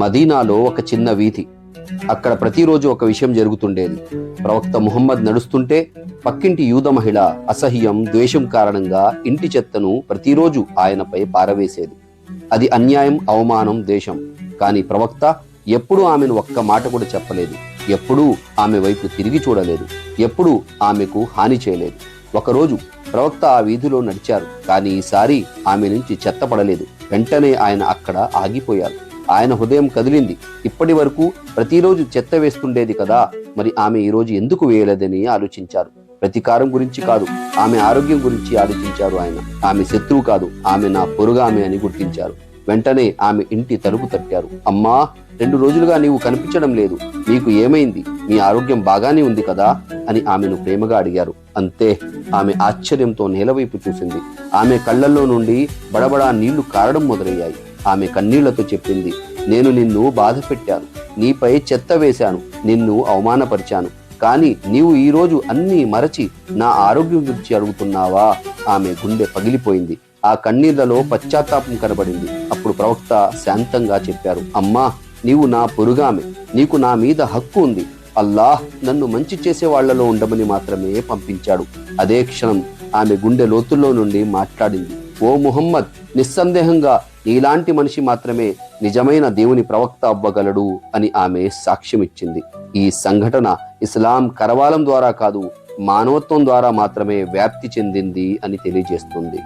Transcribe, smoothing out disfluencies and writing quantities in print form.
మదీనాలో ఒక చిన్న వీధి. అక్కడ ప్రతిరోజు ఒక విషయం జరుగుతుండేది. ప్రవక్త ముహమ్మద్ నడుస్తుంటే పక్కింటి యూద మహిళ అసహ్యం, ద్వేషం కారణంగా ఇంటి చెత్తను ప్రతిరోజు ఆయనపై పారవేసేది. అది అన్యాయం, అవమానం, దేశం. కానీ ప్రవక్త ఎప్పుడూ ఆమెను ఒక్క మాట కూడా చెప్పలేదు. ఎప్పుడూ ఆమె వైపు తిరిగి చూడలేదు. ఎప్పుడూ ఆమెకు హాని చేయలేదు. ఒకరోజు ప్రవక్త ఆ వీధిలో నడిచారు. కానీ ఈసారి ఆమె నుంచి చెత్త పడలేదు. వెంటనే ఆయన అక్కడ ఆగిపోయారు. ఆయన హృదయం కదిలింది. ఇప్పటి వరకు ప్రతిరోజు చెత్త వేస్తుండేది కదా, మరి ఆమె ఈరోజు ఎందుకు వేయలేదని ఆలోచించారు. ప్రతీకారం గురించి కాదు, ఆమె ఆరోగ్యం గురించి ఆలోచించారు ఆయన. ఆమె శత్రువు కాదు, ఆమె నా పొరుగామె అని గుర్తించారు. వెంటనే ఆమె ఇంటి తలుపు తట్టారు. అమ్మా, 2 రోజులుగా నీవు కనిపించడం లేదు. నీకు ఏమైంది? మీ ఆరోగ్యం బాగానే ఉంది కదా అని ఆమెను ప్రేమగా అడిగారు. అంతే, ఆమె ఆశ్చర్యంతో నేలవైపు చూసింది. ఆమె కళ్ళల్లో నుండి బడబడా నీళ్లు కారడం మొదలయ్యాయి. ఆమె కన్నీళ్లతో చెప్పింది, నేను నిన్ను బాధ పెట్టాను, నీపై చెత్త వేశాను, నిన్ను అవమానపరిచాను. కానీ నీవు ఈరోజు అన్నీ మరచి నా ఆరోగ్యం గురించి అడుగుతున్నావా? ఆమె గుండె పగిలిపోయింది. ఆ కన్నీళ్లలో పశ్చాత్తాపం కనబడింది. అప్పుడు ప్రవక్త శాంతంగా చెప్పారు, అమ్మా, నీవు నా పొరుగామె, నీకు నా మీద హక్కు ఉంది. అల్లాహ్ నన్ను మంచి చేసే వాళ్లలో ఉండమని మాత్రమే పంపించాడు. అదే క్షణం ఆమె గుండె లోతుల్లో నుండి మాట్లాడింది, ఓ ముహమ్మద్, నిస్సందేహంగా నీలాంటి మనిషి మాత్రమే నిజమైన దేవుని ప్రవక్త అవ్వగలడు అని ఆమె సాక్ష్యమిచ్చింది. ఈ సంఘటన ఇస్లాం కరవాలం ద్వారా కాదు, మానవత్వం ద్వారా మాత్రమే వ్యాప్తి చెందింది అని తెలియజేస్తుంది.